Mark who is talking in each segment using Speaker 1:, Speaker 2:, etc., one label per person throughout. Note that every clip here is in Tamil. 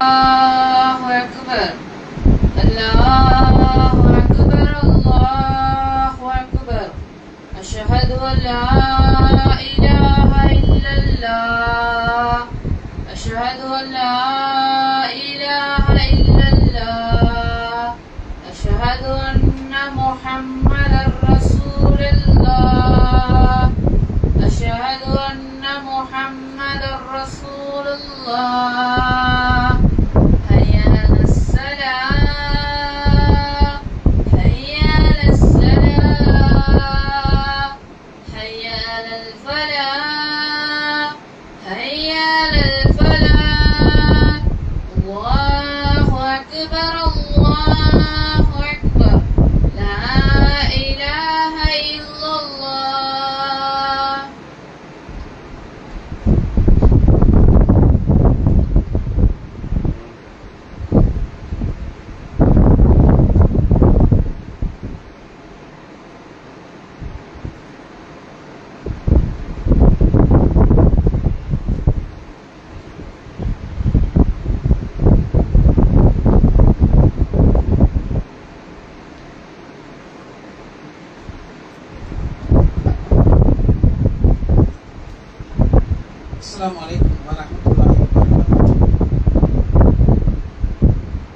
Speaker 1: الله أكبر الله أكبر الله أكبر أشهد أن لا إله إلا الله أشهد أن لا إله إلا الله أشهد أن محمدا رسول الله أشهد أن محمدا رسول الله
Speaker 2: السلام عليكم ورحمة الله وبركاته.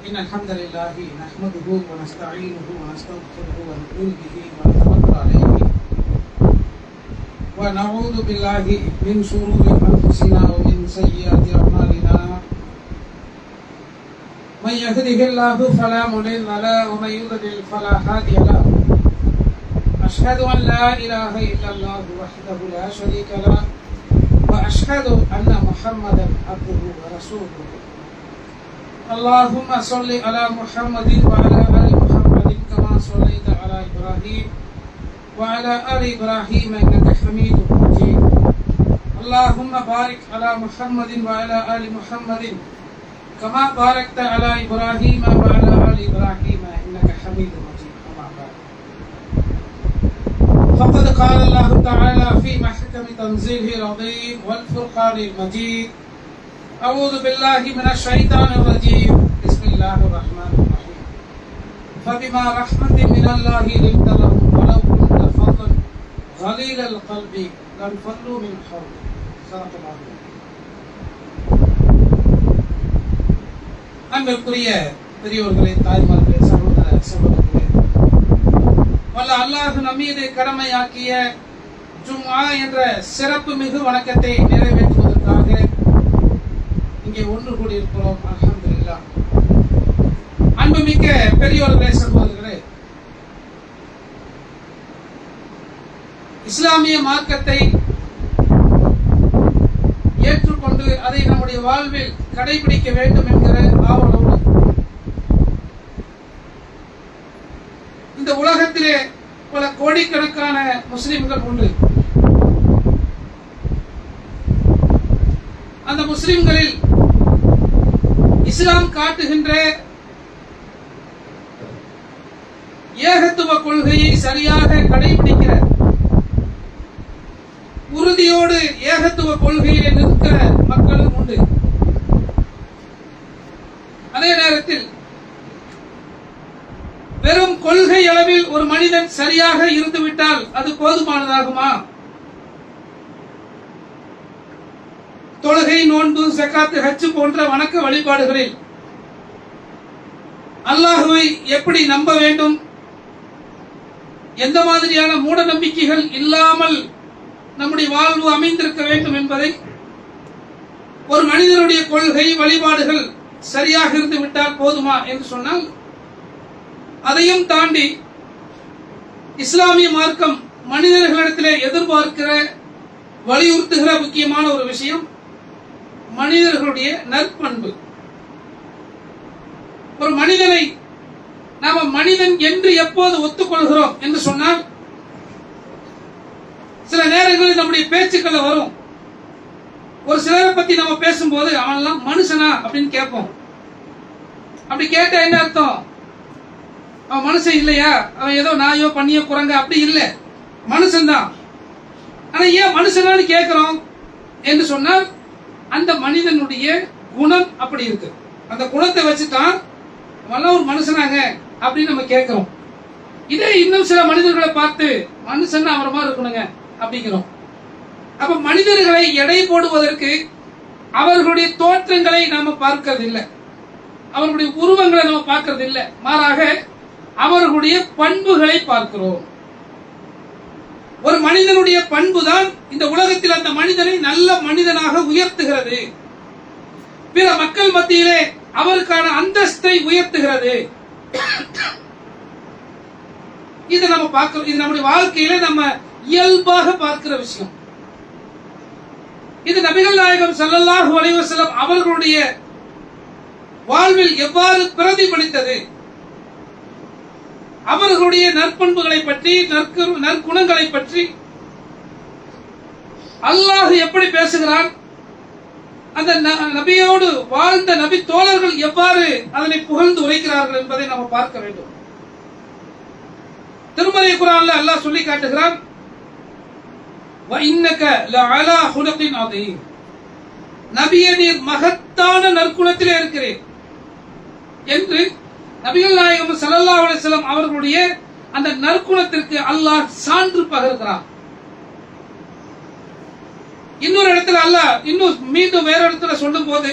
Speaker 2: إن الحمد لله نحمده ونستعينه ونستغفره ونؤمن به ونتوكل عليه ونعوذ بالله من شرور أنفسنا ومن سيئات أعمالنا. من يهده الله فلا مضل له ومن يضلل فلا هادي له. أشهد أن لا إله إلا الله وحده لا شريك له وأشهد أن محمدا عبده ورسوله. اللهم صل على محمد وعلى آل محمد كما صليت على إبراهيم وعلى آل إبراهيم إنك حميد مجيد. اللهم بارك على محمد وعلى آل محمد كما باركت على إبراهيم وعلى آل إبراهيم إنك حميد مجيد. فقد قال الله تعالى في محكم تنزيله العظيم والفرقان المجيد. أعوذ بالله من الشيطان الرجيم. بسم الله الرحمن الرحيم. فبما رحمة من الله لنت لهم ولو كنت فظا غليظ القلب لانفضوا من حولك. صدق الله. அன்பிற்குரிய பெரியோர்களே, தாய்மார்களே, சகோதர சகோதரிகளே, வல்ல அல்லாஹ் நம்மீது கடமையாக்கிய ஜும்ஆ என்ற சிறப்பு மிகு வணக்கத்தை நிறைவேற்றுவதற்காக இங்கே ஒன்று கூடியிருக்கிறோம். அல்ஹம்துலில்லாஹ். அன்புமிக்க பெரியோர்களே, சகோதரர்களே, இஸ்லாமிய மார்க்கத்தை ஏற்றுக்கொண்டு அதை நம்முடைய வாழ்வில் கடைபிடிக்க வேண்டும் என்கிற ஆவலோடு இந்த உலகத்திலே பல கோடிக்கணக்கான முஸ்லிம்கள் உண்டு. அந்த முஸ்லிம்களில் இஸ்லாம் காட்டுகின்ற ஏகத்துவ கொள்கையை சரியாக கடைபிடிக்கிற, உறுதியோடு ஏகத்துவ கொள்கையை நிற்கிற மக்களும் உண்டு. அதே நேரத்தில் வெறும் கொள்கை அளவில் ஒரு மனிதன் சரியாக இருந்துவிட்டால் அது போதுமானதாகுமா? தொழுகை, நோன்பு, ஜகாத், ஹஜ் போன்ற வணக்க வழிபாடுகளில் அல்லாஹுவை எப்படி நம்ப வேண்டும், எந்த மாதிரியான மூட நம்பிக்கைகள் இல்லாமல் நம்முடைய வாழ்வு அமைந்திருக்க வேண்டும் என்பதை, ஒரு மனிதனுடைய கொள்கை வழிபாடுகள் சரியாக இருந்துவிட்டால் போதுமா என்று சொன்னால், அதையும் தாண்டி இஸ்லாமிய மார்க்கம் மனிதர்களிடத்திலே எதிர்பார்க்கிற, வலியுறுத்துகிற முக்கியமான ஒரு விஷயம் மனிதர்களுடைய நற்பண்பு. ஒரு மனிதனை நாம மனிதன் என்று எப்போது ஒத்துக்கொள்கிறோம் என்று சொன்னால், சில நேரங்களில் நம்முடைய பேச்சுக்கள் வரும். ஒரு சிலரை பத்தி நம்ம பேசும்போது அவன் எல்லாம் மனுஷனா அப்படின்னு கேட்போம். அப்படி கேட்டா என்ன அர்த்தம்? அவன் மனுஷன் இல்லையா, அவன் ஏதோ நாயோ பண்ணியோ குரங்க, அப்படி இல்லை, மனுஷன்தான். ஆனா ஏன் மனுஷனான்னு கேட்கிறோம் என்று சொன்னால், அந்த மனிதனுடைய குணம் அப்படி இருக்கு. அந்த குணத்தை வச்சுட்டான், அவெல்லாம் ஒரு மனுஷனாங்க அப்படின்னு நம்ம கேட்கிறோம். இதே இன்னும் சில மனிதர்களை பார்த்து மனுஷன் அவர மாதிரி இருக்கணுங்க அப்படிங்கிறோம். அப்ப மனிதர்களை எடை போடுவதற்கு அவர்களுடைய தோற்றங்களை நாம பார்க்கறது இல்லை, அவர்களுடைய உருவங்களை நம்ம பார்க்கறது இல்லை, மாறாக அவர்களுடைய பண்புகளை பார்க்கிறோம். ஒரு மனிதனுடைய பண்பு தான் இந்த உலகத்தில் அந்த மனிதனை நல்ல மனிதனாக உயர்த்துகிறது, பிற மக்கள் மத்தியிலே அவருக்கான அந்தஸ்தை உயர்த்துகிறது. இது நம்ம பார்க்கிறோம், இது நம்முடைய வாழ்க்கையில நம்ம இயல்பாக பார்க்கிற விஷயம். இது நபிகள் நாயகம் ஸல்லல்லாஹு அலைஹி வஸல்லம் அவர்களுடைய வாழ்வில் எவ்வாறு பிரதிபலித்தது, அவர்களுடைய நற்பண்புகளை பற்றி, நற்குணங்களை பற்றி அல்லாஹ் எப்படி பேசுகிறான், அந்த நபியோடு வாழ்ந்த நபி தோழர்கள் எவ்வாறு அதனை புகழ்ந்து உரைக்கிறார்கள் என்பதை நாம் பார்க்க வேண்டும். திருமறை குர்ஆன்ல அல்லாஹ் சொல்லி காட்டுகிறான், وَإِنَّكَ لَعَلَى خُلُقٍ عَظِيمٍ, நபியே நீர் மகத்தான நற்குணத்திலே இருக்கிறீர் என்று நபிகள் நாயகம் ஸல்லல்லாஹு அலைஹி வஸல்லம் அவர்களுடைய அந்த நற்குணத்திற்கு அல்லாஹ் சான்று பகர்கிறார். இன்னொரு இடத்துல அல்லாஹ் மீண்டும் வேற இடத்துல சொல்லும் போது,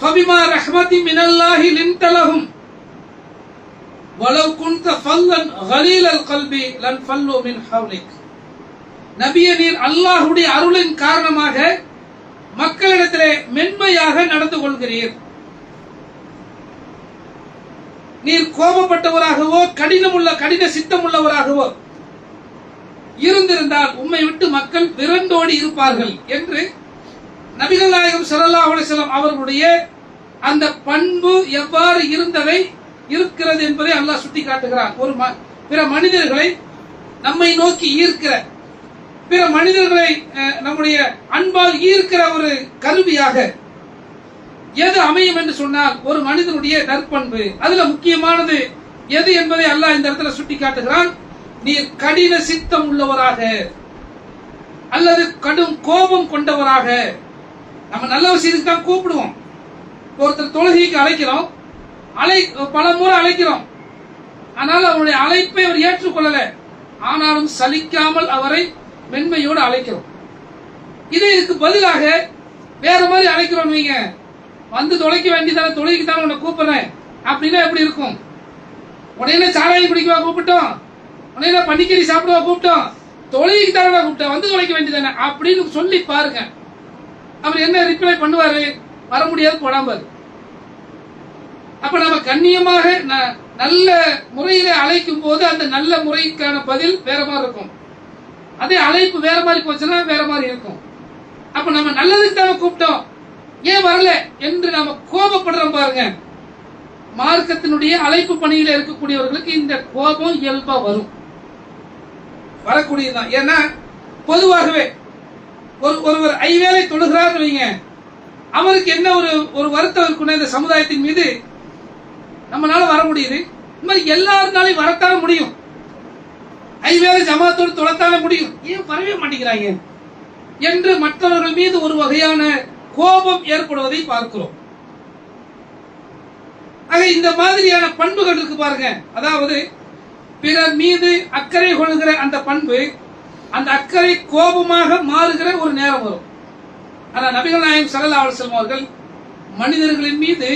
Speaker 2: فَبِمَا رَحْمَةٍ مِنَ اللَّهِ لِنْتَ لَهُمْ وَلَوْ كُنْتَ فَظًّا غَلِيظَ الْقَلْبِ لَانفَضُّوا مِنْ حَوْلِكَ, நபியே நீர் அல்லாஹ்வுடைய அருளின் காரணமாக மக்களிடத்திலே மென்மையாக நடந்து கொள்கிறீர். நீர் கோபப்பட்டவராகவோ கடின சித்தம் உள்ளவராகவோ இருந்திருந்தால் உம்மை விட்டு மக்கள் விரண்டோடி இருப்பார்கள் என்று நபிகள் நாயகம் ஸல்லல்லாஹு அலைஹி வஸல்லம் அவர்களுடைய அந்த பண்பு எவ்வாறு இருக்கிறது என்பதை அல்லாஹ் சுட்டி காட்டுகிறான். பிற மனிதர்களை நம்மை நோக்கி ஈர்க்கிற, பிற மனிதர்களை நம்முடைய அன்பால் ஈர்க்கிற ஒரு கருவியாக எது அமையும் என்று சொன்னால் ஒரு மனிதனுடைய நற்பண்பு. அதுல முக்கியமானது எது என்பதை அல்லாஹ் இந்த இடத்துல சுட்டி காட்டுகிறான். நீர் கடின சித்தம் உள்ளவராக அல்லது கடும் கோபம் கொண்டவராக, நம்ம நல்ல விஷயத்துக்கு தான் கூப்பிடுவோம், ஒருத்தர் தொழுகைக்கு அழைக்கிறோம், பல முறை அழைக்கிறோம், ஆனால் அவருடைய அழைப்பை அவர் ஏற்றுக்கொள்ளல, ஆனாலும் சலிக்காமல் அவரை மென்மையோடு அழைக்கிறோம். இதுக்கு பதிலாக வேற மாதிரி அழைக்கிறோம், நீங்க வந்து தொலைக்க வேண்டியதான, தொழுகைக்கு தான் உன்னை கூப்பிடுறேன் அப்படின்னா எப்படி இருக்கும்? உடனே சாராயம் குடிக்கவா கூப்பிட்டோம், உடனே பன்னிக்கறி சாப்பிடுவா கூப்பிட்டோம், தொழுகைக்கு தானே கூப்பிட்டோம், வந்து தொலைக்க வேண்டியதானே அப்படின்னு சொல்லி பாருங்க. அவர் என்ன ரிப்ளை பண்ணுவாரு? வர முடியாது, போடாம. அப்ப நம்ம கண்ணியமாக நல்ல முறையில அழைக்கும் போது அந்த நல்ல முறைக்கான பதில் வேற மாதிரி இருக்கும். அதே அழைப்பு வேற மாதிரி போச்சுன்னா வேற மாதிரி இருக்கும். அப்ப நம்ம நல்லதுக்கு தானே கூப்பிட்டோம், ஏன் வரல என்று நாம கோபப்படுறோம் பாருங்க. மார்க்கத்தினுடைய அழைப்பு பணியில இருக்கக்கூடியவர்களுக்கு இந்த கோபம் இயல்பா வரக்கூடியதுதான். ஏன்னா பொதுவாகவே ஒருவர் ஐவேளை தொழுகிறார் வைங்க, அவருக்கு என்ன ஒரு வருத்தம் இருக்குன்னா இந்த சமுதாயத்தின் மீது நம்மளால வர முடியுது, இந்த மாதிரி எல்லாருனாலையும் வரத்தான முடியும், ஐவேளை ஜமாத்தோடு தொழத்தான முடியும், ஏன் வரவே மாட்டேங்கிறாங்க என்று மற்றவர்கள் மீது ஒரு வகையான கோபம் ஏற்படுவதை பார்க்கிறோம். ஆக இந்த மாதிரியான பண்புகள் இருக்கு பாருங்க. அதாவது பிறர் மீது அக்கறை கொள்கிற அந்த பண்பு, அந்த அக்கறை கோபமாக மாறுகிற ஒரு நேரம் வரும். ஆனா நபிகள் நாயகம் ஸல்லல்லாஹு அலைஹி வஸல்லம் அவர்கள் மனிதர்களின் மீது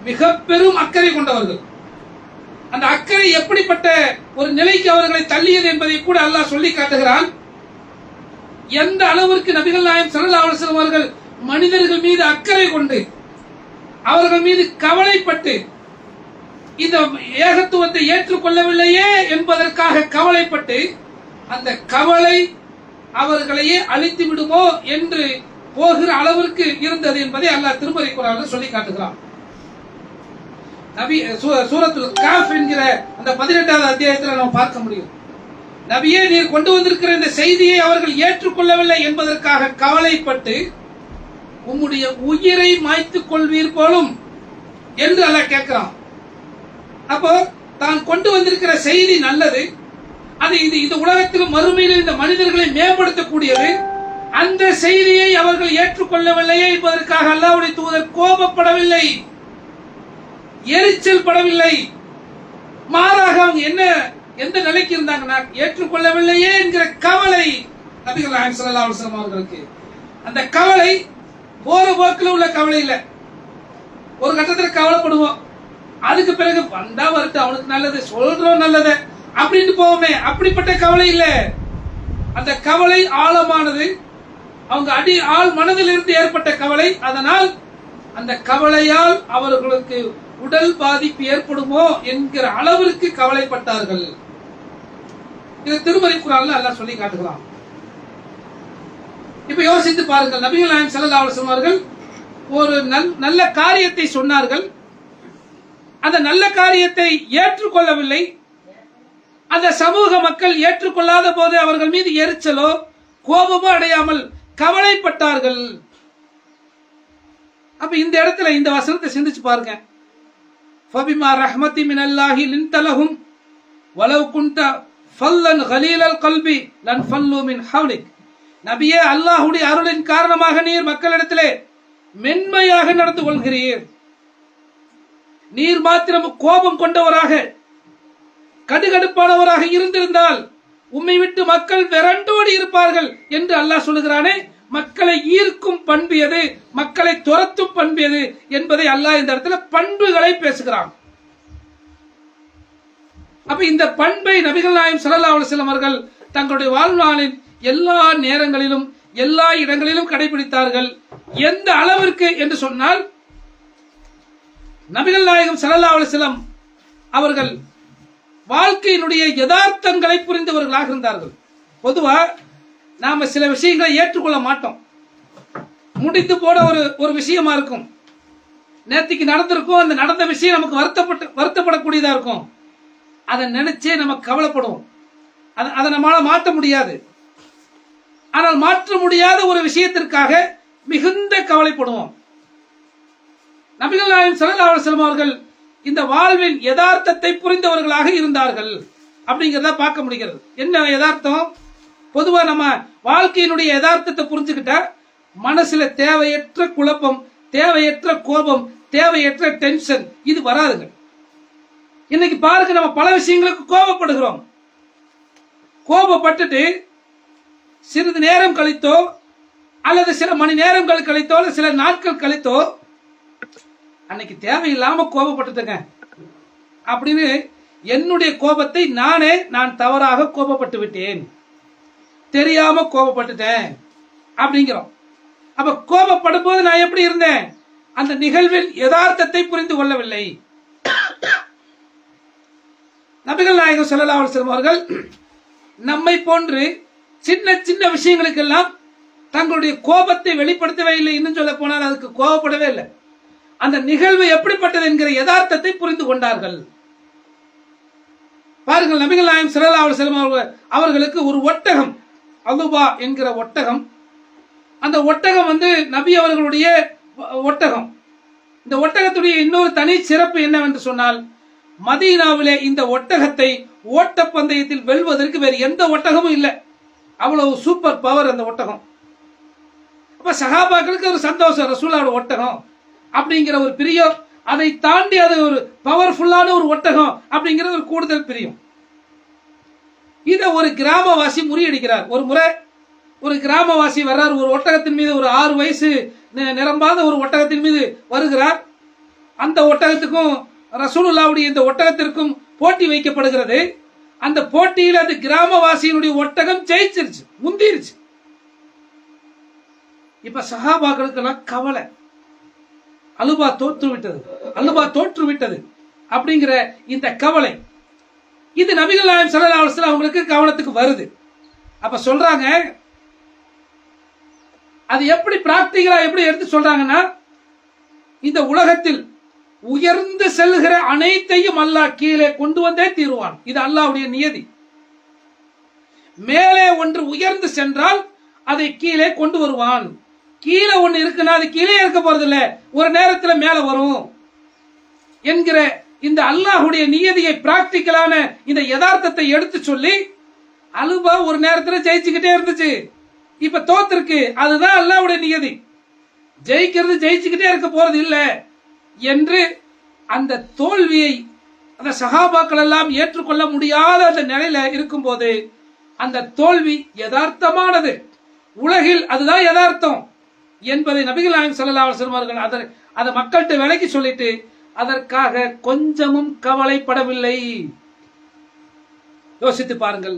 Speaker 2: மிக பெரும் அக்கறை கொண்டவர்கள். அந்த அக்கறை எப்படிப்பட்ட ஒரு நிலைக்கு அவர்களை தள்ளியது என்பதை கூட அல்லாஹ் சொல்லி காட்டுகிறான். எந்த அளவிற்கு நபிகள் நாயகம் ஸல்லல்லாஹு அலைஹி வஸல்லம் அவர்கள் மனிதர்கள் மீது அக்கறை கொண்டு அவர்கள் மீது கவலைப்பட்டு இந்த ஏகத்துவத்தை ஏற்றுக்கொள்ளவில்லையே என்பதற்காக கவலைப்பட்டு அந்த கவலை அவர்களையே அழித்து விடுமோ என்று போகிற அளவிற்கு இருந்தது என்பதை அல்லாஹ் திருமறை குர்ஆனில் சொல்லி காட்டுகிறான். நபி சூரத்துல் காஃப் என்கிற அந்த 18வது அத்தியாயத்தில் நாம் பார்க்க முடியும். நபியே நீர் கொண்டு வந்திருக்கிற இந்த செய்தியை அவர்கள் ஏற்றுக்கொள்ளவில்லை என்பதற்காக கவலைப்பட்டு உம்முடைய உயிரை மாய்த்துக் கொள்வீர் போலும் என்று அல்லாஹ் கேட்கிறான். அப்போ தான் கொண்டு வந்திருக்கிற செய்தி நல்லது, அது இந்த உலகத்திலும் மறுமையிலும் இந்த மனிதர்களை மேம்படுத்தக்கூடியது, அந்த செய்தியை அவர்கள் ஏற்றுக்கொள்ளவில்லையே என்பதற்காக அல்லாஹ்வுடைய தூதர் கோபப்படவில்லை, எரிச்சல் படவில்லை. மாறாக அவங்க எந்த நிலைக்கு இருந்தாங்கன்னா, ஏற்றுக்கொள்ளவில்லையே என்கிற கவலை நபிகள் நாயகம் ஸல்லல்லாஹு அலைஹி வஸல்லம் அவர்களுக்கு. அந்த கவலை போற போக்கில் உள்ள கவலை இல்ல. ஒரு கட்டத்தில் கவலைப்படுவோம், அதுக்கு பிறகு வந்தா வரட்டு, அவனுக்கு நல்லது சொல்றோம் நல்லது அப்படின்னு போவோமே, அப்படிப்பட்ட கவலை இல்ல. அந்த கவலை ஆழமானது, அவங்க ஆள் மனதில் இருந்து ஏற்பட்ட கவலை. அதனால் அந்த கவலையால் அவர்களுக்கு உடல் பாதிப்பு ஏற்படுமோ என்கிற அளவிற்கு கவலைப்பட்டார்கள். இது திருமறை குர்ஆன்ல அல்லாஹ் சொல்லி காட்டுகிறான். இப்ப யோசித்து பாருங்கள், நபிகள் நாயகம் ஸல்லல்லாஹு அலைஹி வஸல்லம் அவர்கள் ஒரு நல்ல காரியத்தை சொன்னார்கள். அந்த நல்ல காரியத்தை ஏற்றுக்கொள்ளவில்லை. அந்த சமூக மக்கள் ஏற்றுக்கொள்ளாத போது அவர்கள் மீது எரிச்சலோ கோபமோ அடையாமல் கவலைப்பட்டார்கள். அப்ப இந்த இடத்துல இந்த வசனத்தை சிந்திச்சு பாருங்க. ஃபபிமா ரஹ்மத்தி மினல்லாஹி லின்தலஹும் வலவ் குன்த ஃபல்லன் கலீலல் கல்பி லன் ஃபல்லு மின் ஹவ்லிக். நபியே, அல்லாஹ்வுடைய அருளின் காரணமாக நீர் மக்களிடத்திலே மென்மையாக நடந்து கொள்கிறீர். நீர் மாத்திரம் கோபம் கொண்டவராக கடுகடுப்பானவராக இருந்திருந்தால் உம்மை விட்டு மக்கள் விரண்டோடி இருப்பார்கள் என்று அல்லாஹ் சொல்லுகிறானே. மக்களை ஈர்க்கும் பண்பு எது, மக்களை துரத்தும் பண்பு எது என்பதை அல்லாஹ் இந்த இடத்துல பண்புகளை பேசுகிறான். அப்ப இந்த பண்பை நபிகள் நாயகம் ஸல்லல்லாஹு அலைஹி வஸல்லம் அவர்கள் தங்களுடைய வாழ்நாளின் எல்லா நேரங்களிலும் எல்லா இடங்களிலும் கடைபிடித்தார்கள். எந்த அளவிற்கு என்று சொன்னால், நபிகள் நாயகம் ஸல்லல்லாஹு அலைஹி வஸல்லம் அவர்கள் வாழ்க்கையினுடைய யதார்த்தங்களை புரிந்தவர்களாக இருந்தார்கள். பொதுவா நாம சில விஷயங்களை ஏற்றுக்கொள்ள மாட்டோம். முடிந்து போன ஒரு விஷயமா இருக்கும், நேற்றுக்கு நடந்திருக்கும், அந்த நடந்த விஷயம் நமக்கு வருத்தப்படக்கூடியதா இருக்கும். அதை நினைச்சே நம்ம கவலைப்படுவோம். அதை நம்மளால மாற்ற முடியாது. ஆனால் மாற்ற முடியாத ஒரு விஷயத்திற்காக மிகுந்த கவலைப்படுவோம். நபிகள் நாயகம் ஸல்லல்லாஹு அலைஹி வஸல்லம் அவர்கள் இந்த வாழ்வின் யதார்த்தத்தை புரிந்தவர்களாக இருந்தார்கள் அப்படிங்கிறத பார்க்க முடிகிறது. என்ன யதார்த்தம்? பொதுவா நம்ம வாழ்க்கையினுடைய யதார்த்தத்தை புரிஞ்சுக்கிட்டா மனசுல தேவையற்ற குழப்பம், தேவையற்ற கோபம், தேவையற்ற டென்ஷன் இது வராதுங்க. இன்னைக்கு பாருங்க, நம்ம பல விஷயங்களுக்கு கோபப்படுகிறோம். கோபப்பட்டுட்டு சிறிது நேரம் கழித்தோ அல்லது சில மணி நேரங்கள் கழித்தோ அல்லது சில நாட்கள் கழித்தோ, அன்னைக்கு தேவையில்லாம கோபப்பட்டுட்டேங்க அப்படின்னு என்னுடைய கோபத்தை நான் தவறாக கோபப்பட்டு விட்டேன், தெரியாம கோபப்பட்டுட்டேன் அப்படிங்கிறோம். அப்ப கோபப்படும் போது நான் எப்படி இருந்தேன்? அந்த நிகழ்வின் யதார்த்தத்தை புரிந்து கொள்ளவில்லை. நபிகள் நாயகம் ஸல்லல்லாஹு அலைஹி வஸல்லம் அவர்கள் நம்மை போன்று சின்ன சின்ன விஷயங்களுக்கெல்லாம் தங்களுடைய கோபத்தை வெளிப்படுத்தவே இல்லை. இன்னும் சொல்ல போனால் அதுக்கு கோபப்படவே இல்லை. அந்த நிகழ்வு எப்படிப்பட்டது என்கிற யதார்த்தத்தை புரிந்து கொண்டார்கள். பாருங்கள், நபிகள் நாயகம் ஸல்லல்லாஹு அலைஹி வஸல்லம் அவர்களுக்கு ஒரு ஒட்டகம், அலுபா என்கிற ஒட்டகம், அந்த ஒட்டகம் நபி அவர்களுடைய ஒட்டகம். இந்த ஒட்டகத்துடைய இன்னொரு தனி சிறப்பு என்னவென்று சொன்னால், மதீனாவிலே இந்த ஒட்டகத்தை ஓட்டப்பந்தயத்தில் வெல்வதற்கு வேறு எந்த ஒட்டகமும் இல்லை. அவ்வளவு சூப்பர் பவர் அந்த ஒட்டகம். அப்ப சஹாபாக்களுக்கு ஒரு சந்தோஷம், ரசூலுல்லாஹ்வுடைய ஒட்டகம் அப்படிங்கிற ஒரு பிரியம், அதை தாண்டி அது ஒரு பவர்ஃபுல்லான ஒரு ஒட்டகம் அப்படிங்கிறது ஒரு கூடுதல் பிரியம். இதை ஒரு கிராமவாசி முறியடிக்கிறார். ஒரு முறை ஒரு கிராமவாசி வர்றார், ஒரு ஒட்டகத்தின் மீது, ஒரு 6 வயசு நிரம்பாத ஒரு ஒட்டகத்தின் மீது வருகிறார். அந்த ஒட்டகத்துக்கும் ரசூலுல்லாஹ்வுடைய இந்த ஒட்டகத்திற்கும் போட்டி வைக்கப்படுகிறது. அந்த போட்டியில் அந்த கிராமவாசியினுடைய ஒட்டகம் ஜெயிச்சிருச்சு, முந்திருச்சு. இப்ப சஹாபாக்களுக்கெல்லாம் கவலை, அலுபா தோற்று விட்டது அப்படிங்கிற இந்த கவலை, இது நபிகள் நாயகம் ஸல்லல்லாஹு அலைஹி வஸல்லம் அவங்களுக்கு கவனத்துக்கு வருது. அப்ப சொல்றாங்க, அது எப்படி பிராக்டிகலா எப்படி எடுத்து சொல்றாங்கன்னா, இந்த உலகத்தில் உயர்ந்து செல்கிற அனைத்தையும் அல்லாஹ் கீழே கொண்டு வந்தே தீருவான். இது அல்லாஹ்வுடைய நியதி. மேலே ஒன்று உயர்ந்து சென்றால் அதை கீழே கொண்டு வருவான். கீழே ஒன்று இருக்குன்னா அது கீழே இருக்க போறது இல்ல, ஒரு நேரத்துல மேல வரும் என்கிற இந்த அல்லாஹ்வுடைய நியதியை, பிராக்டிகலான இந்த யதார்த்தத்தை எடுத்து சொல்லி, அலுபா ஒரு நேரத்துல ஜெயிச்சுக்கிட்டே இருந்துச்சு. இப்ப தோத்திருக்கு, அதுதான் அல்லாஹ்வுடைய நியதி. ஜெயிக்கிறது ஜெயிச்சுக்கிட்டே இருக்க போறது இல்ல என்று அந்த தோல்வியை அந்த சஹாபாக்கள் எல்லாம் ஏற்றுக்கொள்ள முடியாத அந்த நிலையில இருக்கும் போது அந்த தோல்வி யதார்த்தமானது, உலகில் அதுதான் யதார்த்தம் என்பதை நபிகள் நாயகம் ஸல்லல்லாஹு அலைஹி வஸல்லம் அவர்கள் அதை மக்கள்கிட்ட விலக்கி சொல்லிட்டு அதற்காக கொஞ்சமும் கவலைப்படவில்லை. யோசித்து பாருங்கள்,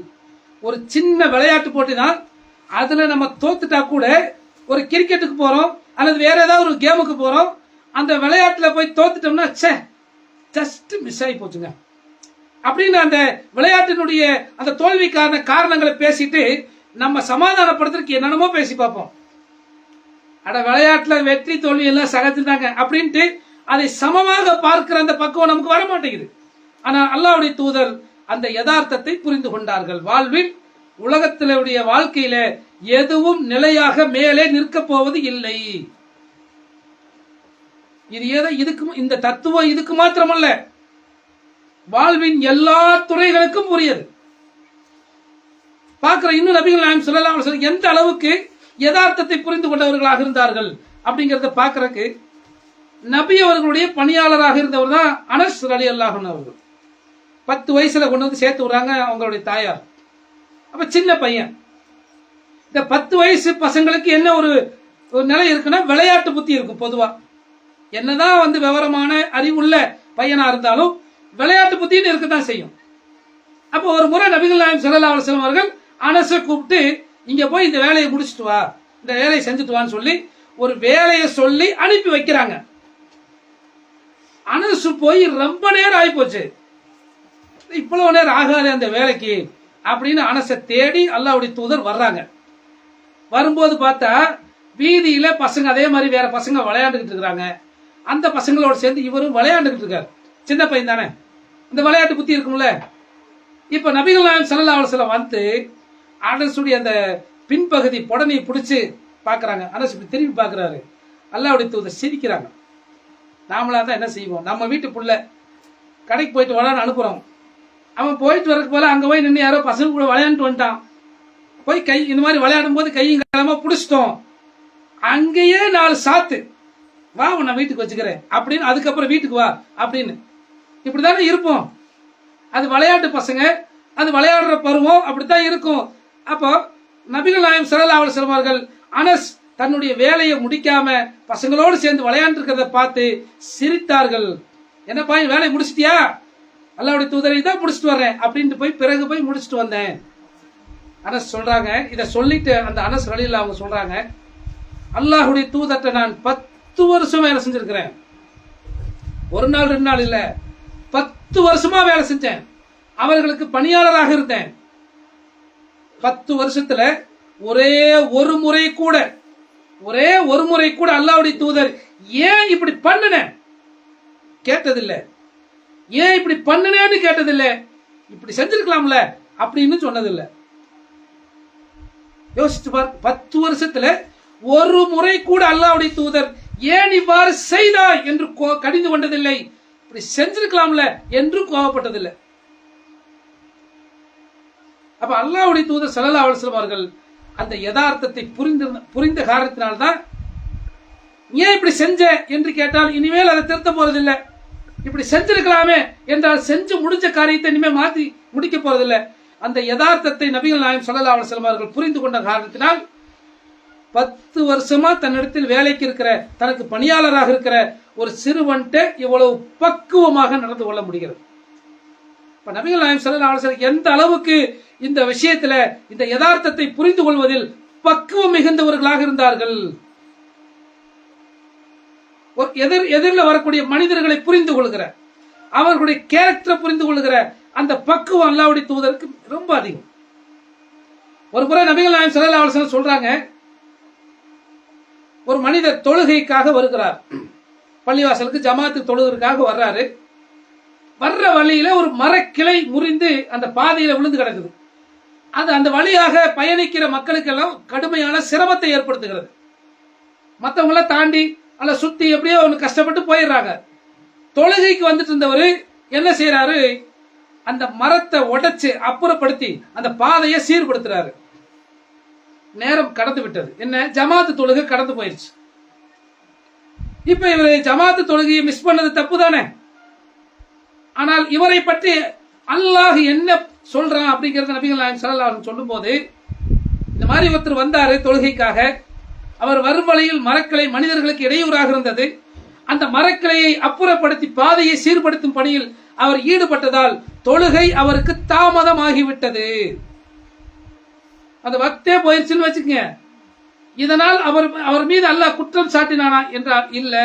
Speaker 2: ஒரு சின்ன விளையாட்டு போட்டிதான், அதுல நம்ம தோத்துட்டா கூட ஒரு கிரிக்கெட்டுக்கு போறோம் அல்லது வேற ஏதாவது ஒரு கேமுக்கு போறோம், அந்த விளையாட்டுல போய் தோத்துட்டோம்னா ஜஸ்ட் மிஸ் ஆகி போச்சுங்க அப்படின்னு அந்த விளையாட்டினுடைய அந்த தோல்விக்கான காரணங்களை பேசிட்டு நம்ம சமாதானப்படுத்துறதுக்கு என்னென்னமோ பேசி பார்ப்போம். அட விளையாட்டுல வெற்றி தோல்வி எல்லாம் சகஜம்தாங்க அப்படின்ட்டு அதை சமமாக பார்க்கிற அந்த பக்குவம் நமக்கு வர மாட்டேங்குது. ஆனா அல்லாஹ்வுடைய தூதர் அந்த யதார்த்தத்தை புரிந்து கொண்டார்கள். வாழ்வில் உலகத்திலுடைய வாழ்க்கையில எதுவும் நிலையாக மேலே நிற்க போவது இல்லை. இது இதுக்கு இந்த தத்துவம் இதுக்கு மாத்திரமல்ல, வாழ்வின் எல்லா துறைகளுக்கும் புரியுது. பார்க்கிற இன்னும் நபிகள் நாயகம் ஸல்லல்லாஹு அலைஹி வஸல்லம் எந்த அளவுக்கு யதார்த்தத்தை புரிந்து கொண்டவர்களாக இருந்தார்கள் அப்படிங்கறத பார்க்கறதுக்கு நபி அவர்களுடைய பணியாளராக இருந்தவர் தான் அனஸ் ரலியல்லாஹு அன்ஹு அவர்கள். 10 வயசுல கொண்டு வந்து சேர்த்து விடுறாங்க அவங்களுடைய தாயார். அப்ப சின்ன பையன். இந்த 10 வயசு பசங்களுக்கு என்ன ஒரு நிலை இருக்குன்னா, விளையாட்டு புத்தி இருக்கும். பொதுவா என்னதான் வந்து விவரமான அறிவுள்ள பையனா இருந்தாலும் விளையாட்டு புத்தின்னு இருக்கதான் செய்யும். அப்போ ஒரு முறை நபிகள் நாயகம் ஸல்லல்லாஹு அலைஹி வஸல்லம் அவர்கள் அனஸை கூப்பிட்டு இங்க போய் இந்த வேலையை முடிச்சுட்டு வா, இந்த வேலையை செஞ்சுட்டு வான்னு சொல்லி ஒரு வேலையை சொல்லி அனுப்பி வைக்கிறாங்க. அனசு போய் ரொம்ப நேரம் ஆகி போச்சு, இவ்வளவு நேரம் ஆகாது அந்த வேலைக்கு அப்படின்னு அனசை தேடி அல்லாஹ்வுடைய தூதர் வர்றாங்க. வரும்போது பார்த்தா வீதியில பசங்க அதே மாதிரி வேற பசங்க விளையாண்டுகிட்டு இருக்காங்க. அந்த பசங்களோட சேர்ந்து இவரும் விளையாண்டுகிட்டு இருக்காரு. சின்ன பையன் தானே, இந்த விளையாட்டு புத்தி இருக்கும்ல. இப்ப நபிகள் நாயகம் ஸல்லல்லாஹு அலைஹி வஸல்லம் வந்து அனசுடைய அந்த பின்பகுதி புடனையை பிடிச்சு பாக்குறாங்க. அனஸ் திரும்பி பாக்குறாரு. அல்லாஹ்வுடைய தூதர் சிரிக்கிறாங்க. நாமளா தான் என்ன செய்வோம், நம்ம வீட்டு புள்ள கடைக்கு போயிட்டு வரான்னு அனுப்புறோம். அவன் போயிட்டு வரக்கு போல அங்க போய் நின்று யாரோ பசங்க கூட விளையாண்டு வந்துட்டான். போய் கை இந்த மாதிரி விளையாடும் போது கையும் களமா பிடிச்சிட்டோம், அங்கேயே 4 சாத்து, வா உன்னை வீட்டுக்கு வச்சுக்கிறேன் அப்படின்னு, அதுக்கப்புறம் வீட்டுக்கு வா அப்படின்னு இப்படித்தானே இருப்போம். அது விளையாட்டு பசங்க, அது விளையாடுற பருவம், அப்படித்தான் இருக்கும். அப்போ நபிகள் நாயகம் ஸல்லல்லாஹு அலைஹி வஸல்லம் அவர்கள் அனஸ் தன்னுடைய வேலையை முடிக்காம பசங்களோடு சேர்ந்து விளையாண்டு இருக்கிறத பார்த்து சிரித்தார்கள். என்னப்பா வேலையை முடிச்சிட்டியா? அல்லாஹ்வுடைய தூதரை தான் முடிச்சுட்டு வர்றேன் அப்படின்ட்டு பிறகு போய் முடிச்சுட்டு வந்தேன். அனஸ் சொல்றாங்க. இதை சொல்லிட்டு அந்த அனஸ் ரலியல்லாஹு அவங்க சொல்றாங்க, அல்லாஹ்வுடைய தூதர்ட்ட நான் 10 வருஷம் வேலை செஞ்சிருக்கிறேன். ஒரு நாள் 2 நாள் இல்ல, 10 வருஷமா வேலை செஞ்சேன். அவர்களுக்கு பணியாளராக இருந்தேன். 10 வருஷத்துல ஒரே ஒரு முறை கூட அல்லாஹ்வுடைய தூதர் ஏன் இப்படி பண்ணுன கேட்டதில்லை, ஏன் இப்படி பண்ணுனேன்னு கேட்டதில்லை, இப்படி செஞ்சிருக்கலாம்ல அப்படின்னு சொன்னதில்லை. யோசிச்சு பார், 10 வருஷத்துல ஒரு முறை கூட அல்லாஹ்வுடைய தூதர் ஏன் இவ்வாறு செய்தாய் என்று கடிந்து கொண்டதில்லை, இப்படி செஞ்சிருக்கலாம்ல என்று கோபப்பட்டதில்லை. அப்ப அல்லாஹ்வுடைய தூதர் ஸல்லல்லாஹு அலைஹி வஸல்லம் அவர்கள் அந்த யதார்த்தத்தை புரிந்த காரணத்தினால்தான் ஏன் இப்படி செஞ்ச என்று கேட்டால் இனிமேல் அதை திருத்த போறதில்லை, இப்படி செஞ்சிருக்கலாமே என்றால் செஞ்சு முடிஞ்ச காரியத்தை இனிமேல் மாற்றி முடிக்க போறதில்லை. அந்த யதார்த்தத்தை நபிகள் நாயகம் ஸல்லல்லாஹு அலைஹி வஸல்லம் அவர்கள் புரிந்து கொண்ட காரணத்தினால் 10 வருஷமா தன்னிடத்தில் வேலைக்கு இருக்கிற, தனக்கு பணியாளராக இருக்கிற ஒரு சிறுவன்ட்ட இவ்வளவு பக்குவமாக நடந்து கொள்ள முடிகிறது. இப்ப நபிகள் நாயகம் ஸல்லல்லாஹு அலைஹி வஸல்லம் எந்த அளவுக்கு இந்த விஷயத்துல இந்த யதார்த்தத்தை புரிந்து கொள்வதில் பக்குவம் மிகுந்தவர்களாக இருந்தார்கள். எதிரில் வரக்கூடிய மனிதர்களை புரிந்து கொள்கிற, அவர்களுடைய கேரக்டரை புரிந்து கொள்கிற அந்த பக்குவம் அல்லாஹ்வுடைய தூதருக்கு ரொம்ப அதிகம். ஒரு முறை நபிகள் நாயகம் ஸல்லல்லாஹு அலைஹி வஸல்லம் சொல்றாங்க, ஒரு மனிதர் தொழுகைக்காக வருகிறார், பள்ளிவாசலுக்கு ஜமாத்து தொழுகைக்காக வர்றாரு. வர்ற வழியில ஒரு மரக்கிளை முறிந்து அந்த பாதையில விழுந்து கிடக்குது. அது அந்த வழியாக பயணிக்கிற மக்களுக்கெல்லாம் கடுமையான சிரமத்தை ஏற்படுத்துகிறது. மற்றவங்கள தாண்டி அல்ல சுத்தி எப்படியோ ஒன்று கஷ்டப்பட்டு போயிடுறாங்க. தொழுகைக்கு வந்துட்டு இருந்தவர் என்ன செய்யறாரு, அந்த மரத்தை உடைச்சு அப்புறப்படுத்தி அந்த பாதையை சீர்படுத்துறாரு. நேரம் கடந்து விட்டது. என்ன, ஜமாத்து தொழுகை கடந்து போயிருச்சு. இப்ப இவரு ஜமாத்து தொழுகையை மிஸ் பண்ணது தப்பு தானே. ஆனால் இவரை பற்றி அல்லாஹ் என்ன சொல்றான் அப்படிங்கறது நபிகள் நாயகம் ஸல்லல்லாஹு அலைஹி வஸல்லம் சொல்லும் போது, இந்த மாதிரி ஒருத்தர் வந்தாரு தொழுகைக்காக, அவர் வரும் வழியில் மரக்கிளை மனிதர்களுக்கு இடையூறாக இருந்தது, அந்த மரக்கிளையை அப்புறப்படுத்தி பாதையை சீர்படுத்தும் பணியில் அவர் ஈடுபட்டதால் தொழுகை அவருக்கு தாமதமாகிவிட்டது. அந்த வக்தே போயிருச்சுன்னு வச்சுக்கங்க. இதனால் அவர் மீது அல்லாஹ் குற்றம் சாட்டினானா என்றால் இல்ல.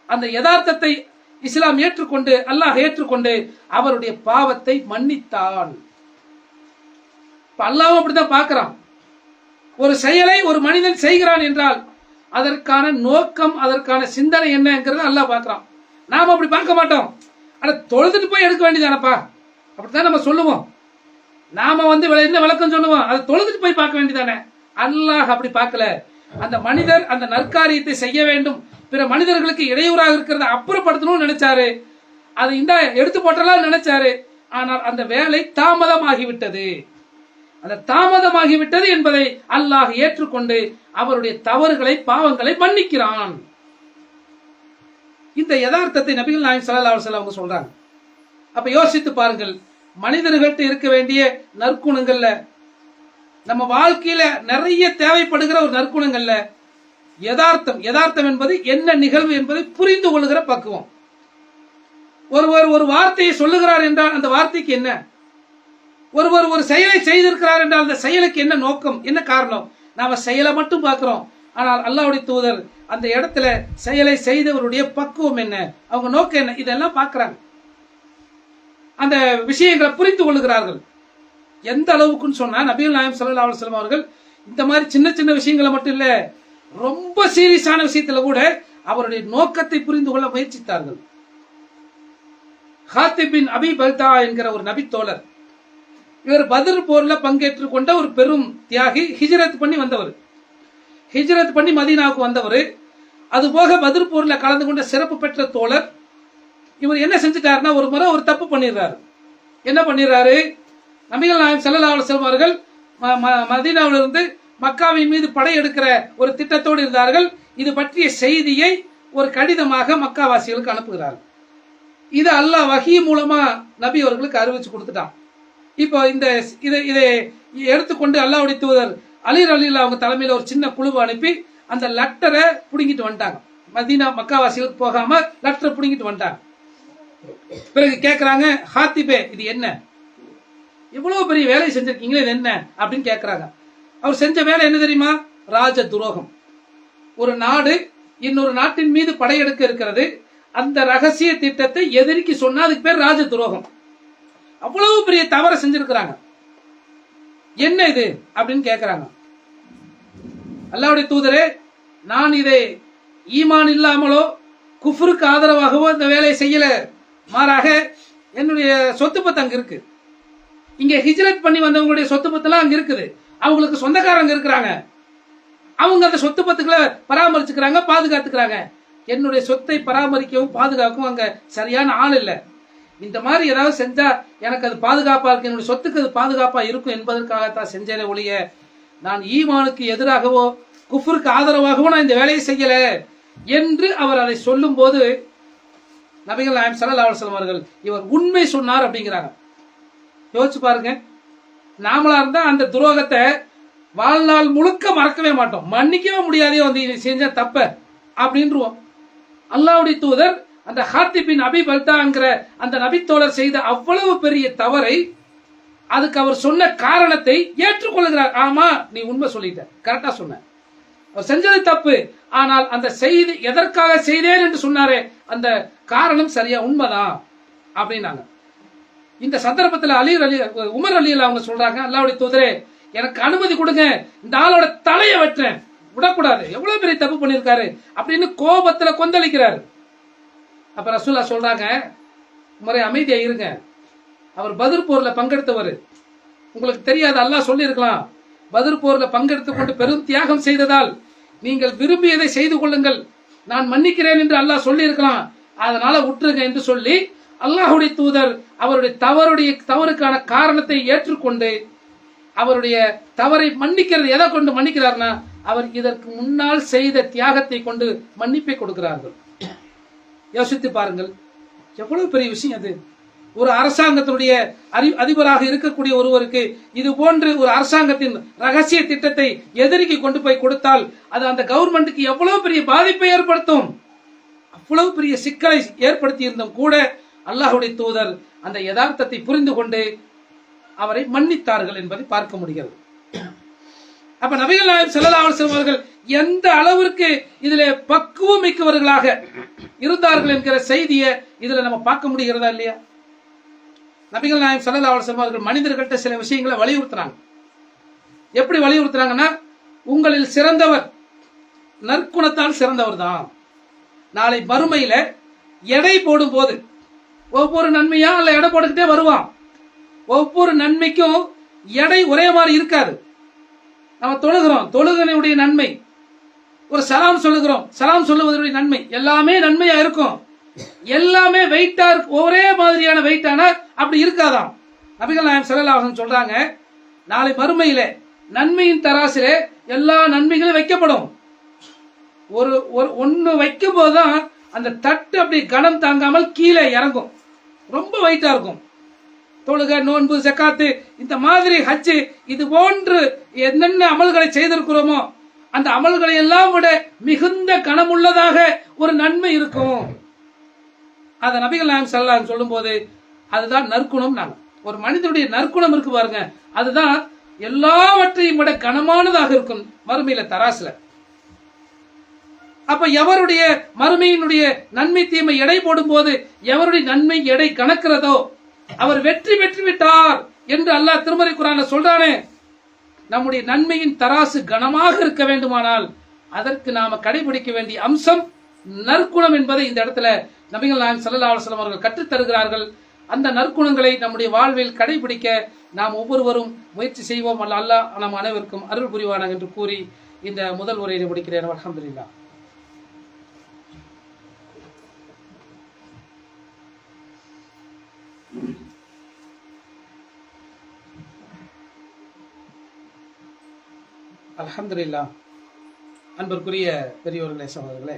Speaker 2: அந்த யதார்த்தத்தை இஸ்லாம் ஏற்றுக்கொண்டு, அல்லாஹ் ஏற்றுக்கொண்டு அவருடைய பாவத்தை மன்னித்தான். அல்லாஹ் அப்படிதான் பார்க்கிறான். ஒரு செயலை ஒரு மனிதன் செய்கிறான் என்றால் அதற்கான நோக்கம், அதற்கான சிந்தனை என்னங்கிறது அல்லாஹ் பார்க்கிறான். நாம அப்படி பார்க்க மாட்டோம். ஆனா தொழுதுட்டு போய் எடுக்க வேண்டியதானப்பா, அப்படித்தான் நம்ம சொல்லுவோம். நாம என்ன விளக்கம் சொல்லுவோம், அதை தொழுதுட்டு போய் பார்க்க வேண்டியதானே. அல்லாஹ் அப்படி பார்க்கல. அந்த மனிதர் அந்த நற்காரியத்தை செய்ய வேண்டும், பிற மனிதர்களுக்கு இடையூறாக இருக்கிறத அப்புறப்படுத்தணும்னு நினைச்சாரு, அதை இந்த எடுத்து போட்டலாம் நினைச்சாரு. ஆனால் அந்த வேலை தாமதமாகிவிட்டது. அந்த தாமதமாகிவிட்டது என்பதை அல்லாஹ் ஏற்றுக்கொண்டு அவருடைய தவறுகளை, பாவங்களை மன்னிக்கிறான். இந்த யதார்த்தத்தை நபிகள் நாயகம் ஸல்லல்லாஹு அலைஹி வஸல்லம் அவங்க சொல்றாங்க. அப்ப யோசித்து பாருங்கள், மனிதர்கள்ட்ட இருக்க வேண்டிய நற்குணங்கள்ல, நம்ம வாழ்க்கையில நிறைய தேவைப்படுகிற ஒரு நற்குணங்கள்ல யதார்த்தம் என்பது என்ன நிகழ்வு என்பதை புரிந்து கொள்ளுகிற பக்குவம். ஒருவர் ஒரு வார்த்தையை சொல்லுகிறார் என்றால் அந்த வார்த்தைக்கு என்ன, ஒருவர் ஒரு செயலை செய்திருக்கிறார் என்றால் அந்த செயலுக்கு என்ன நோக்கம், என்ன காரணம். நாம செயலை மட்டும் பார்க்கிறோம். ஆனால் அல்லாஹ்வுடைய தூதர் அந்த இடத்துல செயலை செய்தவருடைய பக்குவம் என்ன, அவங்க நோக்கம் என்ன, இதெல்லாம் பார்க்கிறாங்க. அந்த விஷயங்களை புரிந்து கொள்ளுகிறார்கள். எந்த அளவுக்குன்னு சொன்னா, நபிகள் நாயகம் ஸல்லல்லாஹு அலைஹி வஸல்லம் அவர்கள் இந்த மாதிரி சின்ன சின்ன விஷயங்களை மட்டும் இல்ல, ரொம்ப சீரியஸான விஷயத்துல கூட அவருடைய நோக்கத்தை புரிந்து கொள்ள முயற்சித்தார்கள். ஹாத்திப் பின் அபி பல்தா என்கிற ஒரு நபி தோழர், இவர் பத்ர் போர்ல பங்கேற்றுக் கொண்ட ஒரு பெரும் தியாகி, ஹிஜ்ரத் பண்ணி வந்தவர், ஹிஜ்ரத் பண்ணி மதீனாவுக்கு வந்தவர். அது போக பத்ர் போர்ல கலந்து கொண்ட சிறப்பு பெற்ற தோழர். இவர் என்ன செஞ்சுட்டாருன்னா, ஒரு முறை ஒரு தப்பு பண்ணிடுறாரு. என்ன பண்ணிடுறாரு, நபிகள் நாயகம் ஸல்லல்லாஹு அலைஹி வஸல்லம் அவர்கள் மதீனாவிலிருந்து மக்காவின் மீது படையெடுக்கிற ஒரு திட்டத்தோடு இருந்தார்கள். இது பற்றிய செய்தியை ஒரு கடிதமாக மக்காவாசிகளுக்கு அனுப்புகிறார்கள். இது அல்லாஹ் வஹி மூலமா நபி அவர்களுக்கு அறிவிச்சு கொடுத்துட்டான். இப்போ இதை எடுத்துக்கொண்டு அல்லாஹ்வுடைய தூதர் அலி ரலியல்லாஹு அவங்க தலைமையில ஒரு சின்ன குழுவை அனுப்பி அந்த லெட்டரை புடுங்கிட்டு வந்துட்டாங்க. மதீனா மக்காவாசிகளுக்கு போகாம லெட்டரை புடுங்கிட்டு வந்துட்டாங்க. பிறகு கேட்கிறாங்க, ஹாத்திபே இது என்ன, இவ்வளவு பெரிய வேலையை செஞ்சிருக்கீங்களே இது என்ன அப்படின்னு கேட்கிறாங்க. அவர் செஞ்ச வேலை என்ன தெரியுமா, ராஜ துரோகம். ஒரு நாடு இன்னொரு நாட்டின் மீது படையெடுக்க இருக்கிறது, அந்த ரகசிய திட்டத்தை எதிரிக்கு சொன்னா அதுக்கு பேர் ராஜ துரோகம். அவ்வளவு பெரிய தவறை செஞ்சிருக்கிறாங்க, என்ன இது அப்படின்னு கேட்கிறாங்க. அல்லாஹ்வுடைய தூதரே, நான் இதை ஈமான் இல்லாமலோ குஃப்ருக்கு ஆதரவாகவோ இந்த வேலையை செய்யல, மாறாக என்னுடைய சொத்து பத்து அங்க இருக்கு, இங்க ஹிஜ்ரத் பண்ணி வந்தவங்களுடைய சொத்து பத்துலாம் அங்க இருக்குது, அவங்களுக்கு சொந்தக்காரங்க இருக்கிறாங்க, அவங்க அந்த சொத்து பத்துக்களை பராமரிச்சுக்கிறாங்க, பாதுகாத்துக்கிறாங்க. என்னுடைய சொத்தை பராமரிக்கவும் பாதுகாக்கவும் அங்க சரியான ஆள் இல்லை. இந்த மாதிரி ஏதாவது செஞ்சா எனக்கு அது பாதுகாப்பா இருக்கு, என்னுடைய சொத்துக்கு அது பாதுகாப்பா இருக்கும் என்பதற்காகத்தான் செஞ்சேனே ஒழிய நான் ஈமானுக்கு எதிராகவோ குஃப்ருக்கு ஆதரவாகவோ நான் இந்த வேலையை செய்யல என்று அவர் அதை சொல்லும் போது நபிகள் நாயகம் ஸல்லல்லாஹு அலைஹி வஸல்லம் அவர்கள் இவர் உண்மை சொன்னார் அப்படிங்கிறாங்க. யோசிச்சு பாருங்க, நாமளா இருந்தா அந்த துரோகத்தை வாழ்நாள் முழுக்க மறக்கவே மாட்டோம், மன்னிக்கவே முடியாதே வந்து செஞ்ச தப்ப அப்படின்றோம். அல்லாஹ்வுடைய தூதர் அந்த ஹாத்திப் பின் அபி பல்தாங்கிற அந்த நபித்தோழர் செய்த அவ்வளவு பெரிய தவறை, அதுக்கு அவர் சொன்ன காரணத்தை ஏற்றுக்கொள்கிறார். ஆமா, நீ உண்மை சொல்லிட்ட, கரெக்டா சொன்ன, அவர் செஞ்சது தப்பு, ஆனால் அந்த செய்தி எதற்காக செய்தேன் என்று சொன்னாரே அந்த காரணம் சரியா உண்மைதான் அப்படின்னாங்க. இந்த சந்தர்ப்பத்தில் உமர் அலியில் அவங்க சொல்றாங்க, அல்லாஹ்வுடைய தூதரே எனக்கு அனுமதி கொடுங்க, இந்த ஆளோட தலையை வெட்டுறேன், விடக்கூடாது, எவ்வளவு பெரிய தப்பு பண்ணிருக்காரு அப்படின்னு கோபத்துல கொந்தளிக்கிறாரு. அப்ப ரசூலுல்லாஹ் சொல்றாங்க, உமரே அமைதியா இருங்க, அவர் பத்ர் போர்ல பங்கெடுத்தவர், உங்களுக்கு தெரியாது, அல்லாஹ் சொல்லி இருக்கலாம், பத்ர் போர்ல பங்கெடுத்துக் கொண்டு பெரும் தியாகம் செய்ததால் நீங்கள் விரும்பியதை செய்து கொள்ளுங்கள், நான் மன்னிக்கிறேன் என்று அல்லாஹ் சொல்லி இருக்கலாம், அதனால விட்டுருங்க என்று சொல்லி அல்லாஹ்வுடைய தூதர் அவருடைய தவறுக்கான காரணத்தை ஏற்றுக்கொண்டு அவருடைய தவறை மன்னிக்கிறது எதை கொண்டு மன்னிக்கிறார்னா, அவர் இதற்கு முன்னால் செய்த தியாகத்தை கொண்டு மன்னிப்பை கொடுக்கிறார்கள். யோசித்து பாருங்கள், எவ்வளவு பெரிய விஷயம் அது. ஒரு அரசாங்கத்தினுடைய அதிபராக இருக்கக்கூடிய ஒருவருக்கு இது போன்று ஒரு அரசாங்கத்தின் ரகசிய திட்டத்தை எதிரிக்கு கொண்டு போய் கொடுத்தால் அது அந்த கவர்மெண்ட்டுக்கு எவ்வளவு பெரிய பாதிப்பை ஏற்படுத்தும். அவ்வளவு பெரிய சிக்கலை ஏற்படுத்தி இருந்தும் கூட அல்லாஹ்வுடைய தூதர் அந்த யதார்த்தத்தை புரிந்து கொண்டு அவரை மன்னித்தார்கள் என்பதை பார்க்க முடிகிறது. அப்ப நபிகள் நாயகம் ஸல்லல்லாஹு அலைஹி வஸல்லம் அவர்கள் எந்த அளவிற்கு இதிலே பக்குவம் மிக்கவர்களாக இருந்தார்கள் என்கிற செய்தியை இதுல நம்ம பார்க்க முடிகிறதா இல்லையா? நபிகள் நாயகம் ஸல்லல்லாஹு அலைஹி வஸல்லம் அவர்கள் மனிதர்கள்ட்ட சில விஷயங்களை வலியுறுத்துறாங்க. எப்படி வலியுறுத்துறாங்கன்னா, உங்களில் சிறந்தவர் நற்குணத்தால் சிறந்தவர் தான். நாளை மறுமையில எடை போடும் போது ஒவ்வொரு நன்மையா அல்ல எடை போட்டுக்கிட்டே வருவான். ஒவ்வொரு நன்மைக்கும் எடை ஒரே மாதிரி இருக்காது. நம்ம தொழுகிறோம், தொழுகையுடைய நன்மை, ஒரு சலாம் சொல்லுகிறோம், சலாம் சொல்லுவதனுடைய நன்மை, எல்லாமே நன்மையா இருக்கும். எல்லாமே வெயிட்டா இருக்கு, ஒரே மாதிரியான வெயிட்டான அப்படி இருக்காதான். நபிகள் நாயகம் ஸல்லல்லாஹு அலைஹி வஸல்லம் சொல்றாங்க, நாளை மறுமையிலே நன்மையின் தராசிலே எல்லா நன்மைகளும் வைக்கப்படும். ஒரு ஒன்னு வைக்கும் போதுதான் அந்த தட்டு அப்படி கனம் தாங்காமல் கீழே இறங்கும், ரொம்ப வெயிட்டா இருக்கும். தொழுகை, நோன்பு, ஜக்காத்து, இந்த மாதிரி ஹஜ், இது போன்று என்னென்ன அமல்களை செய்திருக்கிறோமோ அந்த அமல்களை எல்லாம் விட மிகுந்த கனமுள்ளதாக ஒரு நன்மை இருக்கும். அத நபிகள் நாயகம் ஸல்லல்லாஹு அலைஹி வஸல்லம் சொல்லும் போது அதுதான் நற்குணம். நாங்க ஒரு மனிதனுடைய நற்குணம் இருக்கு பாருங்க, அதுதான் எல்லாவற்றையும் விட கனமானதாக இருக்கும் மறுமையில தராசுல. அப்ப எவருடைய மறுமையினுடைய நன்மை தீமை எடை போடும் போது எவருடைய நன்மை எடை கணக்கிறதோ அவர் வெற்றி பெற்று விட்டார் என்று அல்லாஹ் திருமறை குர்ஆன்ல சொல்றானே. நம்முடைய நன்மையின் தராசு கனமாக இருக்க வேண்டுமானால் அதற்கு நாம கடைபிடிக்க வேண்டிய அம்சம் நற்குணம் என்பதை இந்த இடத்துல நபிகள் நாயகம் ஸல்லல்லாஹு அலைஹி வஸல்லம் அவர்கள் கற்றுத் தருகிறார்கள். அந்த நற்குணங்களை நம்முடைய வாழ்வில் கடைபிடிக்க நாம் ஒவ்வொருவரும் முயற்சி செய்வோம். அல்லாஹ் நம் அனைவருக்கும் அருள் புரிவானாக என்று கூறி இந்த முதல் உரையை முடிக்கிறேன். அல்ஹம்துலில்லாஹ். அல்ஹம்துலில்லாஹ். அன்பிற்குரிய பெரியோர்களே, சகோதரர்களே,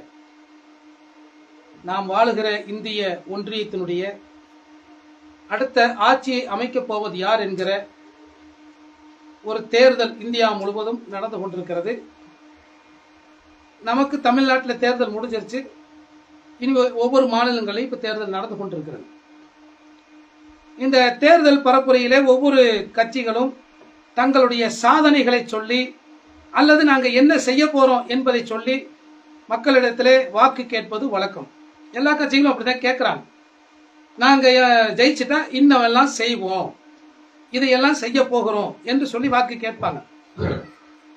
Speaker 2: நாம் வாழுகிற இந்திய ஒன்றியத்தினுடைய அடுத்த ஆட்சியை அமைக்கப் போவது யார் என்கிற ஒரு தேர்தல் இந்தியா முழுவதும் நடந்து கொண்டிருக்கிறது. நமக்கு தமிழ்நாட்டில் தேர்தல் முடிஞ்சிருச்சு. இனி ஒவ்வொரு மாநிலங்களையும் இப்ப தேர்தல் நடந்து கொண்டிருக்கிறது. இந்த தேர்தல் பரப்புரையிலே ஒவ்வொரு கட்சிகளும் தங்களுடைய சாதனைகளை சொல்லி அல்லது நாங்க என்ன செய்ய போறோம் என்பதை சொல்லி மக்களிடத்திலே வாக்கு கேட்பது வழக்கம். எல்லா கட்சிகளும் அப்படிதான் கேட்கிறாங்க. நாங்க ஜெயிச்சுட்டா இன்னவெல்லாம் செய்வோம், இதையெல்லாம் செய்ய போகிறோம் என்று சொல்லி வாக்கு கேட்பாங்க.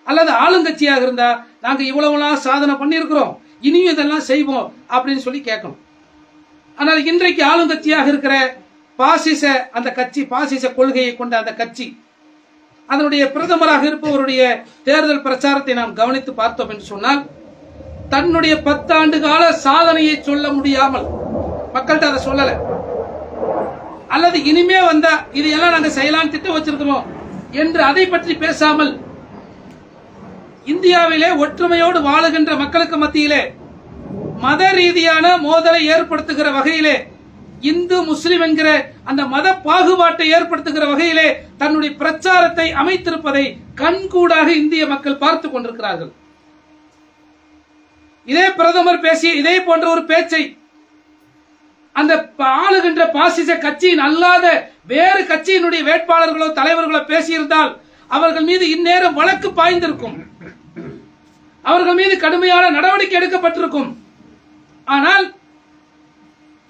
Speaker 2: அல்லது ஆளுங்கட்சியாக இருந்தா நாங்க இவ்வளவுலாம் சாதனை பண்ணியிருக்கிறோம், இனியும் இதெல்லாம் செய்வோம் அப்படின்னு சொல்லி கேட்கணும். ஆனால் இன்றைக்கு ஆளுங்கட்சியாக இருக்கிற பாசிச அந்த கட்சி, பாசிச கொள்கையை கொண்ட அந்த கட்சி, அதனுடைய பிரதமராக இருப்பவருடைய தேர்தல் பிரச்சாரத்தை நாம் கவனித்து பார்த்தோம் என்று சொன்னால், தன்னுடைய 10 ஆண்டு கால சாதனையை சொல்ல முடியாமல் மக்கள்கிட்ட அதை சொல்லல, அல்லது இனிமே வந்தா இதையெல்லாம் நாங்க செய்யலாம் திட்டம் வச்சிருக்கிறோம் என்று அதை பற்றி பேசாமல், இந்தியாவிலே ஒற்றுமையோடு வாழுகின்ற மக்களுக்கு மத்தியிலே மத ரீதியான மோதலை ஏற்படுத்துகிற வகையிலே, இந்து முஸ்லிம் என்கிற அந்த மத பாகுபாட்டை ஏற்படுத்துகிற வகையிலே தன்னுடைய பிரச்சாரத்தை அமைத்திருப்பதை கண்கூடாக இந்திய மக்கள் பார்த்து கொண்டிருக்கிறார்கள். இதே பிரதமர் பேசிய இதே போன்ற ஒரு பேச்சை அந்த ஆளுகின்ற பாசிச கட்சியின் அல்லாத வேறு கட்சியினுடைய வேட்பாளர்களோ தலைவர்களோ பேசியிருந்தால் அவர்கள் மீது இந்நேரம் வழக்கு பாய்ந்திருக்கும், அவர்கள் மீது கடுமையான நடவடிக்கை எடுக்கப்பட்டிருக்கும். ஆனால்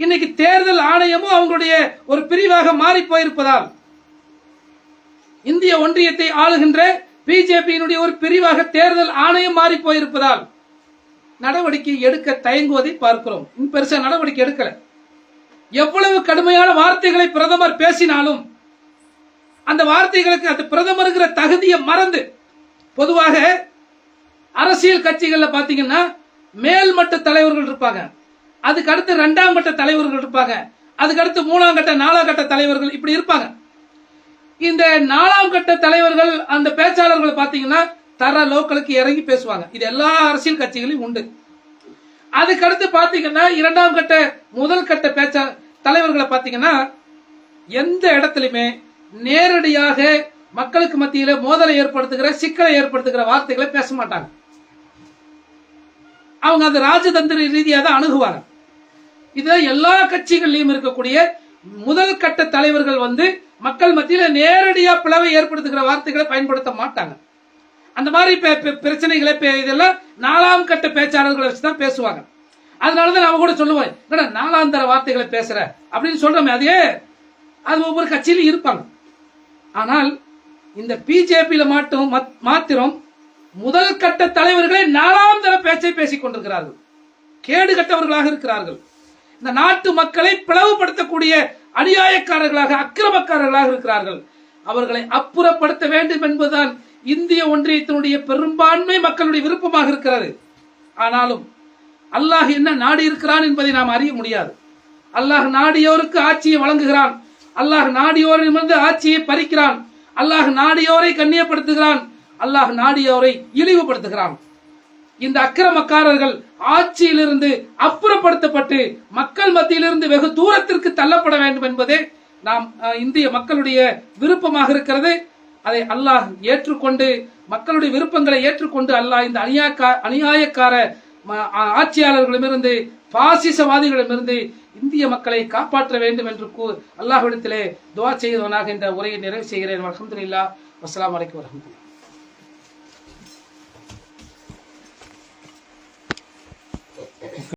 Speaker 2: இன்னைக்கு தேர்தல் ஆணையமும் அவங்களுடைய ஒரு பிரிவாக மாறி போயிருப்பதால், இந்திய ஒன்றியத்தை ஆளுகின்ற பிஜேபியினுடைய ஒரு பிரிவாக தேர்தல் ஆணையம் மாறி போயிருப்பதால் நடவடிக்கை எடுக்க தயங்குவதை பார்க்கிறோம். பெருசா நடவடிக்கை எடுக்கல. எவ்வளவு கடுமையான வார்த்தைகளை பிரதமர் பேசினாலும் அந்த வார்த்தைகளுக்கு அந்த பிரதமருங்கிற தகுதியை மறந்து, பொதுவாக அரசியல் கட்சிகள்ல பாத்தீங்கன்னா மேல்மட்ட தலைவர்கள் இருப்பாங்க, அதுக்கு அடுத்து 2ஆம் கட்ட தலைவர்கள் இருப்பாங்க, அதுக்கு அடுத்து 3ஆம் கட்ட 4ஆம் கட்ட தலைவர்கள் இப்படி இருப்பாங்க. இந்த 4ஆம் கட்ட தலைவர்கள் அந்த பேச்சாளர்கள் பாத்தீங்கன்னா தர லோக்கலுக்கு இறங்கி பேசுவாங்க. இது எல்லா அரசியல் கட்சிகளையும் உண்டு. அதுக்கடுத்து பாத்தீங்கன்னா 2ஆம் கட்ட முதல் கட்ட தலைவர்களை பாத்தீங்கன்னா எந்த இடத்துலயுமே நேரடியாக மக்களுக்கு மத்தியில மோதலை ஏற்படுத்துகிற சிக்கலை ஏற்படுத்துகிற வார்த்தைகளை பேச மாட்டாங்க. அவங்க அந்த ராஜதந்திர ரீதியாக தான் அணுகுவாங்க. இது எல்லா கட்சிகளிலும் இருக்கக்கூடிய முதல் கட்ட தலைவர்கள் மக்கள் மத்தியில நேரடியா பிளவை ஏற்படுத்துகிற வார்த்தைகளை பயன்படுத்த மாட்டாங்க. அந்த மாதிரி பிரச்சனைகளை இதெல்லாம் 4ஆம் கட்ட பேச்சாளர்களை வச்சுதான் பேசுவாங்க. அதனாலதான் நான் கூட சொல்லுவேன், 4ஆம் தர வார்த்தைகளை பேசுற அப்படின்னு சொல்றோமே, அது ஒவ்வொரு கட்சியிலும் இருப்பாங்க. ஆனால் இந்த பிஜேபியில மாத்திரம் முதல் கட்ட தலைவர்களை 4ஆம் தர பேச்சை பேசிக் கொண்டிருக்கிறார்கள். கேடு கட்டவர்களாக இருக்கிறார்கள். இந்த நாட்டு மக்களை பிளவுபடுத்தக்கூடிய அநியாயக்காரர்களாக அக்கிரமக்காரர்களாக இருக்கிறார்கள். அவர்களை அப்புறப்படுத்த வேண்டும் என்பதுதான் இந்திய ஒன்றியத்தினுடைய பெரும்பான்மை மக்களுடைய விருப்பமாக இருக்கிறது. ஆனாலும் அல்லாஹ் என்ன நாடி இருக்கிறான் என்பதை நாம் அறிய முடியாது. அல்லாஹ் நாடியோருக்கு ஆட்சியை வழங்குகிறான். அல்லாஹ் நாடியோரிடமிருந்து ஆட்சியை பறிக்கிறான். அல்லாஹ் நாடியோரை கண்ணியப்படுத்துகிறான். அல்லாஹ் நாடியோரை இழிவுபடுத்துகிறான். இந்த அக்கிரமக்காரர்கள் ஆட்சியிலிருந்து அப்புறப்படுத்தப்பட்டு மக்கள் மத்தியிலிருந்து வெகு தூரத்திற்கு தள்ளப்பட வேண்டும் என்பதே நாம் இந்திய மக்களுடைய விருப்பமாக இருக்கிறது. அதை அல்லாஹ் ஏற்றுக்கொண்டு மக்களுடைய விருப்பங்களை ஏற்றுக்கொண்டு அல்லாஹ் இந்த அநியாயக்கார ஆட்சியாளர்களிடமிருந்து பாசிசவாதிகளிடமிருந்து இந்திய மக்களை காப்பாற்ற வேண்டும் என்று அல்லாஹ்விடத்திலே துஆ செய்தவனாக இந்த உரையை நிறைவு செய்கிறேன். அல்ஹம்துலில்லாஹ். வஸ்ஸலாமு அலைக்கும் வரஹ்மத்துல்லாஹ்.